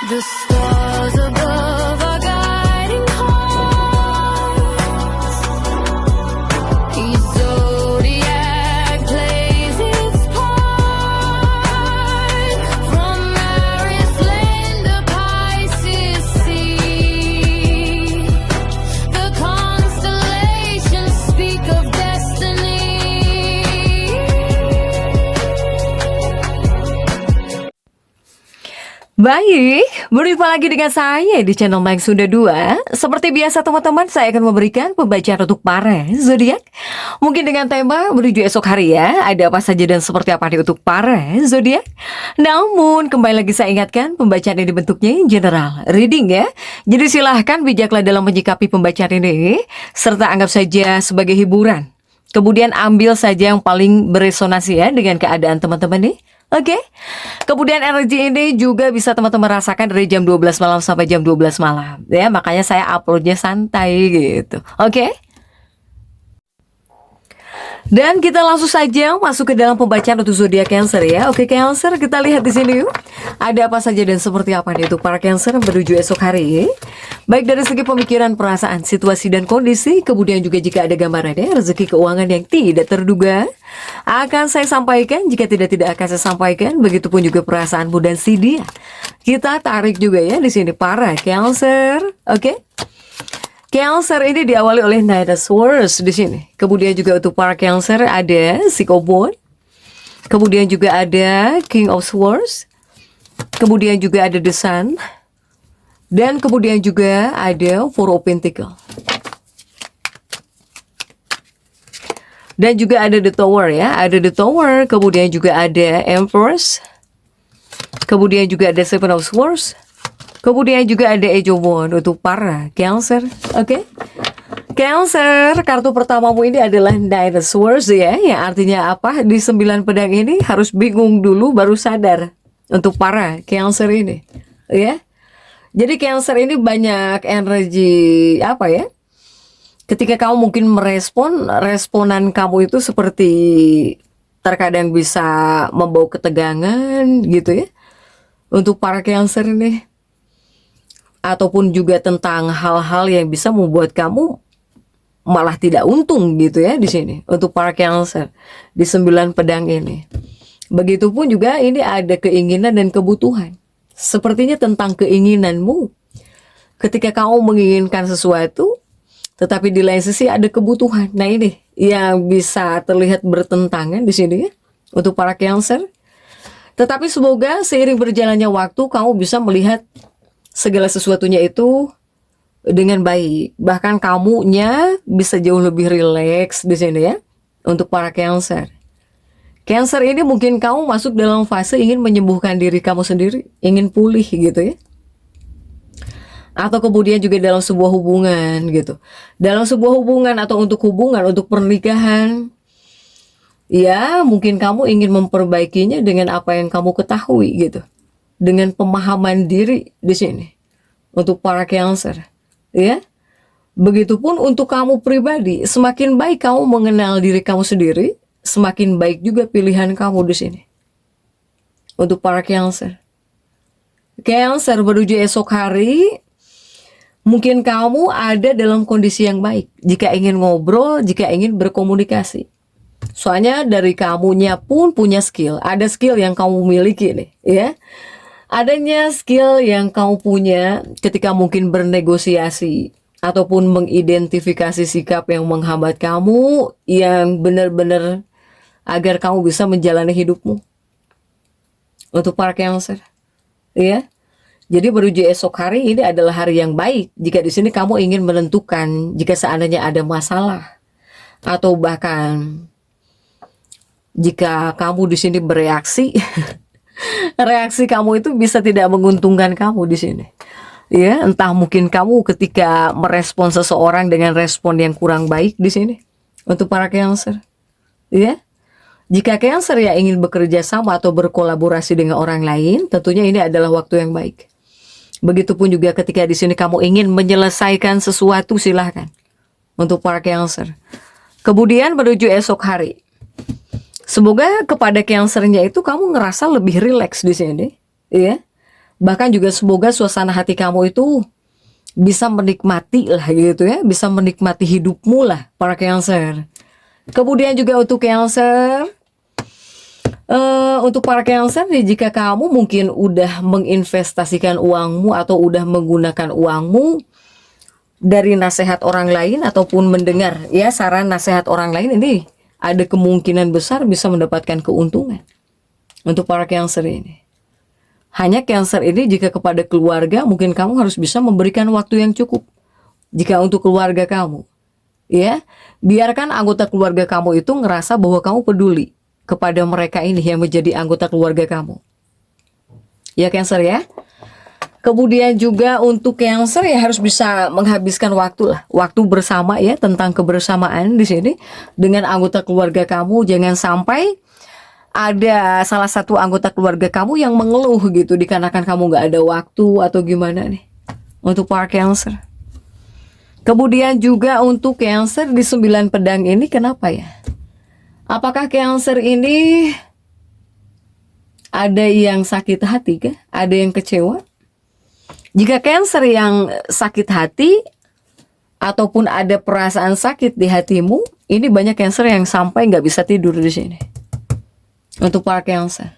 The stars above are guiding hearts. Each zodiac plays its part. From Aries land to Pisces sea, the constellations speak of destiny. Baik, berjumpa lagi dengan saya di channel Mike Sunda 2. Seperti biasa teman-teman, saya akan memberikan pembacaan untuk para zodiak. Mungkin dengan tema menuju esok hari ya, ada apa saja dan seperti apa nih untuk para zodiak. Namun kembali lagi saya ingatkan, pembacaan ini bentuknya general reading ya. Jadi silahkan bijaklah dalam menyikapi pembacaan ini, serta anggap saja sebagai hiburan. Kemudian ambil saja yang paling beresonansi ya dengan keadaan teman-teman nih. Oke. Kemudian energi ini juga bisa teman-teman rasakan dari jam 12 malam sampai jam 12 malam. Ya, makanya saya uploadnya santai gitu. Oke. Dan kita langsung saja masuk ke dalam pembacaan untuk zodiak Cancer ya. Oke Cancer, kita lihat di sini yuk. Ada apa saja dan seperti apa nih untuk para Cancer menuju esok hari. Baik dari segi pemikiran, perasaan, situasi dan kondisi, kemudian juga jika ada gambarannya rezeki keuangan yang tidak terduga akan saya sampaikan. Jika tidak akan saya sampaikan. Begitupun juga perasaanmu dan si dia. Kita tarik juga ya di sini para Cancer. Oke. Cancer ini diawali oleh Knight of Swords di sini. Kemudian juga untuk para Cancer ada Psycho-Bone. Kemudian juga ada King of Swords. Kemudian juga ada The Sun. Dan kemudian juga ada Four of Pentacles. Dan juga ada The Tower ya. Ada The Tower. Kemudian juga ada Empress. Kemudian juga ada Seven of Swords. Kemudian juga ada Age of Wands untuk para Cancer. Oke. Cancer, kartu pertamamu ini adalah Knight of Swords ya. Yang artinya apa? Di 9 pedang ini harus bingung dulu baru sadar. Untuk para Cancer ini. Ya. Jadi Cancer ini banyak energi apa ya? Ketika kamu mungkin responan kamu itu seperti terkadang bisa membawa ketegangan gitu ya. Untuk para Cancer ini. Ataupun juga tentang hal-hal yang bisa membuat kamu malah tidak untung gitu ya di sini untuk para Cancer di 9 pedang ini. Begitupun juga ini ada keinginan dan kebutuhan. Sepertinya tentang keinginanmu. Ketika kamu menginginkan sesuatu, tetapi di lain sisi ada kebutuhan. Nah ini yang bisa terlihat bertentangan di sini ya untuk para Cancer. Tetapi semoga seiring berjalannya waktu kamu bisa melihat segala sesuatunya itu dengan baik. Bahkan kamunya bisa jauh lebih rileks di sini ya. Untuk para Cancer. Cancer ini mungkin kamu masuk dalam fase ingin menyembuhkan diri kamu sendiri. Ingin pulih gitu ya. Atau kemudian juga dalam sebuah hubungan gitu. Dalam sebuah hubungan atau untuk hubungan, untuk pernikahan. Ya mungkin kamu ingin memperbaikinya dengan apa yang kamu ketahui gitu. Dengan pemahaman diri di sini untuk para Cancer, ya. Begitupun untuk kamu pribadi, semakin baik kamu mengenal diri kamu sendiri, semakin baik juga pilihan kamu di sini. Untuk para Cancer. Cancer menuju esok hari, mungkin kamu ada dalam kondisi yang baik. Jika ingin ngobrol, jika ingin berkomunikasi. Soalnya dari kamunya pun punya skill, ada skill yang kamu miliki nih, ya. Adanya skill yang kamu punya ketika mungkin bernegosiasi ataupun mengidentifikasi sikap yang menghambat kamu yang benar-benar agar kamu bisa menjalani hidupmu. Untuk para Cancer, ya. Jadi menuju esok hari ini adalah hari yang baik. Jika di sini kamu ingin menentukan jika seandainya ada masalah atau bahkan jika kamu di sini bereaksi reaksi kamu itu bisa tidak menguntungkan kamu di sini. Ya, entah mungkin kamu ketika merespon seseorang dengan respon yang kurang baik di sini. Untuk para Cancer. Ya. Jika Cancer ya ingin bekerja sama atau berkolaborasi dengan orang lain, tentunya ini adalah waktu yang baik. Begitupun juga ketika di sini kamu ingin menyelesaikan sesuatu, silahkan. Untuk para Cancer. Kemudian menuju esok hari. Semoga kepada Cancernya itu kamu ngerasa lebih rileks di sini, ya. Bahkan juga semoga suasana hati kamu itu bisa menikmati lah gitu ya, bisa menikmati hidupmu lah para Cancer. Kemudian juga untuk Cancer, untuk para Cancer nih, jika kamu mungkin udah menginvestasikan uangmu atau udah menggunakan uangmu dari nasihat orang lain ataupun mendengar ya saran nasihat orang lain, ini ada kemungkinan besar bisa mendapatkan keuntungan untuk para Cancer ini. Hanya Cancer ini jika kepada keluarga mungkin kamu harus bisa memberikan waktu yang cukup. Jika untuk keluarga kamu, ya, biarkan anggota keluarga kamu itu ngerasa bahwa kamu peduli kepada mereka ini yang menjadi anggota keluarga kamu. Ya Cancer ya. Kemudian juga untuk Cancer ya harus bisa menghabiskan waktu lah, waktu bersama ya, tentang kebersamaan di sini dengan anggota keluarga kamu. Jangan sampai ada salah satu anggota keluarga kamu yang mengeluh gitu dikarenakan kamu nggak ada waktu atau gimana nih untuk para Cancer. Kemudian juga untuk Cancer di 9 pedang ini kenapa ya? Apakah Cancer ini ada yang sakit hati kah? Ada yang kecewa? Jika Cancer yang sakit hati ataupun ada perasaan sakit di hatimu, ini banyak Cancer yang sampai nggak bisa tidur di sini. Untuk para Cancer,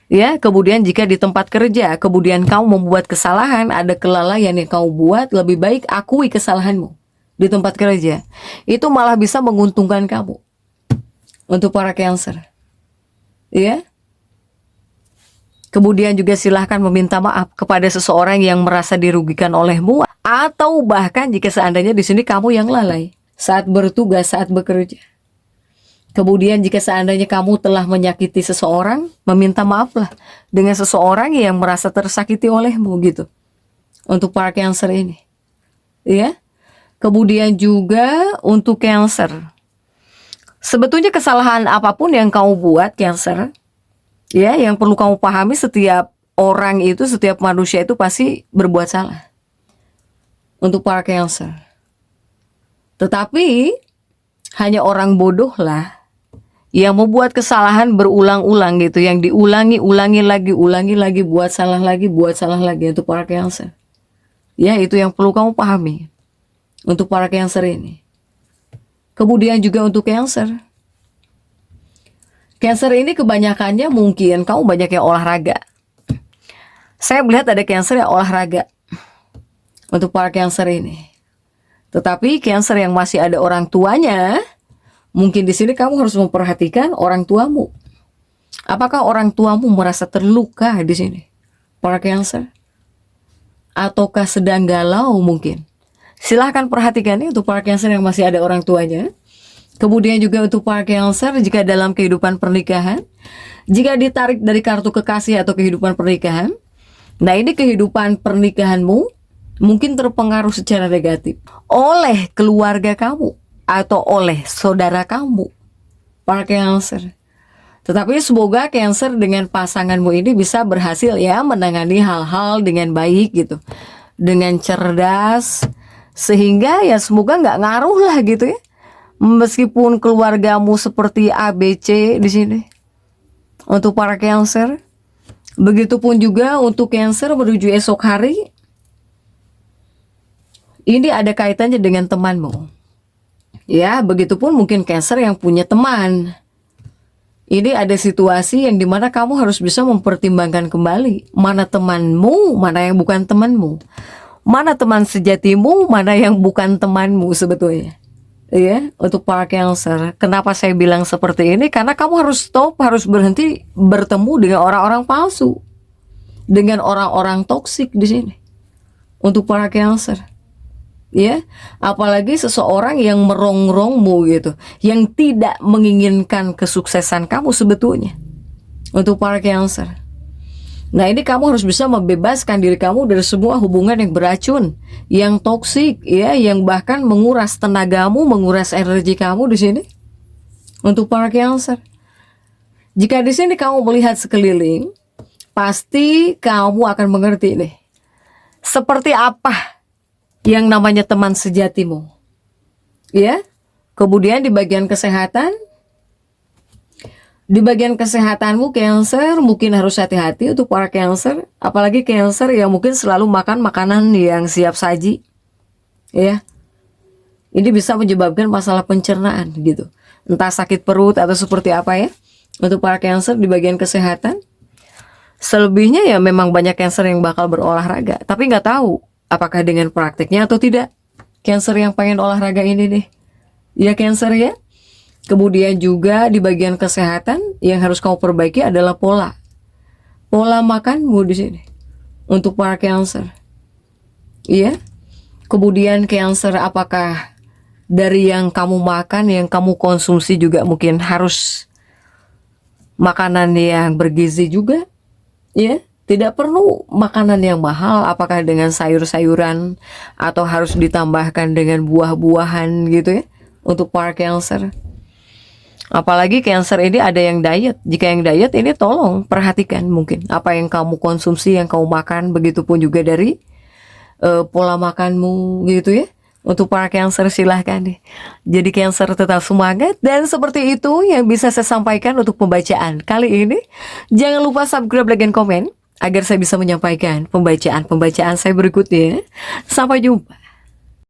ya. Kemudian jika di tempat kerja, kemudian kamu membuat kesalahan, ada kelalaian yang kamu buat, lebih baik akui kesalahanmu di tempat kerja. Itu malah bisa menguntungkan kamu. Untuk para Cancer, ya. Kemudian juga silahkan meminta maaf kepada seseorang yang merasa dirugikan olehmu, atau bahkan jika seandainya di sini kamu yang lalai saat bertugas, saat bekerja. Kemudian jika seandainya kamu telah menyakiti seseorang, meminta maaflah dengan seseorang yang merasa tersakiti olehmu gitu. Untuk para Cancer ini, ya. Kemudian juga untuk Cancer, sebetulnya kesalahan apapun yang kamu buat Cancer, ya, yang perlu kamu pahami, setiap orang itu, setiap manusia itu pasti berbuat salah. Untuk para Cancer, tetapi hanya orang bodoh lah yang membuat kesalahan berulang-ulang gitu, yang ulangi lagi, buat salah lagi untuk para Cancer. Ya, itu yang perlu kamu pahami untuk para Cancer ini. Kemudian juga untuk Cancer ini kebanyakannya mungkin kamu banyak yang olahraga. Saya melihat ada Cancer yang olahraga untuk para Cancer ini. Tetapi Cancer yang masih ada orang tuanya, mungkin di sini kamu harus memperhatikan orang tuamu. Apakah orang tuamu merasa terluka di sini, para Cancer? Ataukah sedang galau mungkin? Silahkan perhatikan ini untuk para Cancer yang masih ada orang tuanya. Kemudian juga untuk para Cancer, jika dalam kehidupan pernikahan, jika ditarik dari kartu kekasih atau kehidupan pernikahan, nah ini kehidupan pernikahanmu mungkin terpengaruh secara negatif oleh keluarga kamu atau oleh saudara kamu, para Cancer. Tetapi semoga Cancer dengan pasanganmu ini bisa berhasil ya menangani hal-hal dengan baik gitu, dengan cerdas, sehingga ya semoga nggak ngaruh lah gitu ya, meskipun keluargamu seperti ABC di sini. Untuk para Cancer, begitupun juga untuk Cancer menuju esok hari, ini ada kaitannya dengan temanmu. Ya, begitupun mungkin Cancer yang punya teman. Ini ada situasi yang dimana kamu harus bisa mempertimbangkan kembali mana temanmu, mana yang bukan temanmu, mana teman sejatimu, mana yang bukan temanmu sebetulnya. Ya, untuk para Cancer, kenapa saya bilang seperti ini? Karena kamu harus stop, harus berhenti bertemu dengan orang-orang palsu, dengan orang-orang toksik di sini. Untuk para Cancer, ya, apalagi seseorang yang merongrongmu gitu, yang tidak menginginkan kesuksesan kamu sebetulnya. Untuk para Cancer, nah ini kamu harus bisa membebaskan diri kamu dari semua hubungan yang beracun, yang toksik, ya, yang bahkan menguras tenagamu, menguras energi kamu di sini. Untuk para Cancer, jika di sini kamu melihat sekeliling, pasti kamu akan mengerti nih, seperti apa yang namanya teman sejatimu, ya. Kemudian di bagian kesehatan, Di bagian kesehatanmu Cancer mungkin harus hati-hati untuk para Cancer, apalagi Cancer yang mungkin selalu makan makanan yang siap saji, ya. Ini bisa menyebabkan masalah pencernaan gitu, entah sakit perut atau seperti apa ya. Untuk para Cancer di bagian kesehatan, selebihnya ya memang banyak Cancer yang bakal berolahraga, tapi nggak tahu apakah dengan praktiknya atau tidak. Cancer yang pengen olahraga ini deh, ya Cancer ya. Kemudian juga di bagian kesehatan yang harus kamu perbaiki adalah pola makanmu di sini untuk para Cancer. Iya. Kemudian Cancer, apakah dari yang kamu makan, yang kamu konsumsi juga mungkin harus makanan yang bergizi juga, ya. Tidak perlu makanan yang mahal, apakah dengan sayur-sayuran atau harus ditambahkan dengan buah-buahan gitu ya untuk para Cancer. Apalagi Cancer ini ada yang diet. Jika yang diet ini tolong perhatikan mungkin apa yang kamu konsumsi, yang kamu makan, begitupun juga dari pola makanmu gitu ya. Untuk para Cancer silahkan deh. Jadi Cancer tetap semangat, dan seperti itu yang bisa saya sampaikan untuk pembacaan kali ini. Jangan lupa subscribe, like, dan komen agar saya bisa menyampaikan pembacaan-pembacaan saya berikutnya. Sampai jumpa.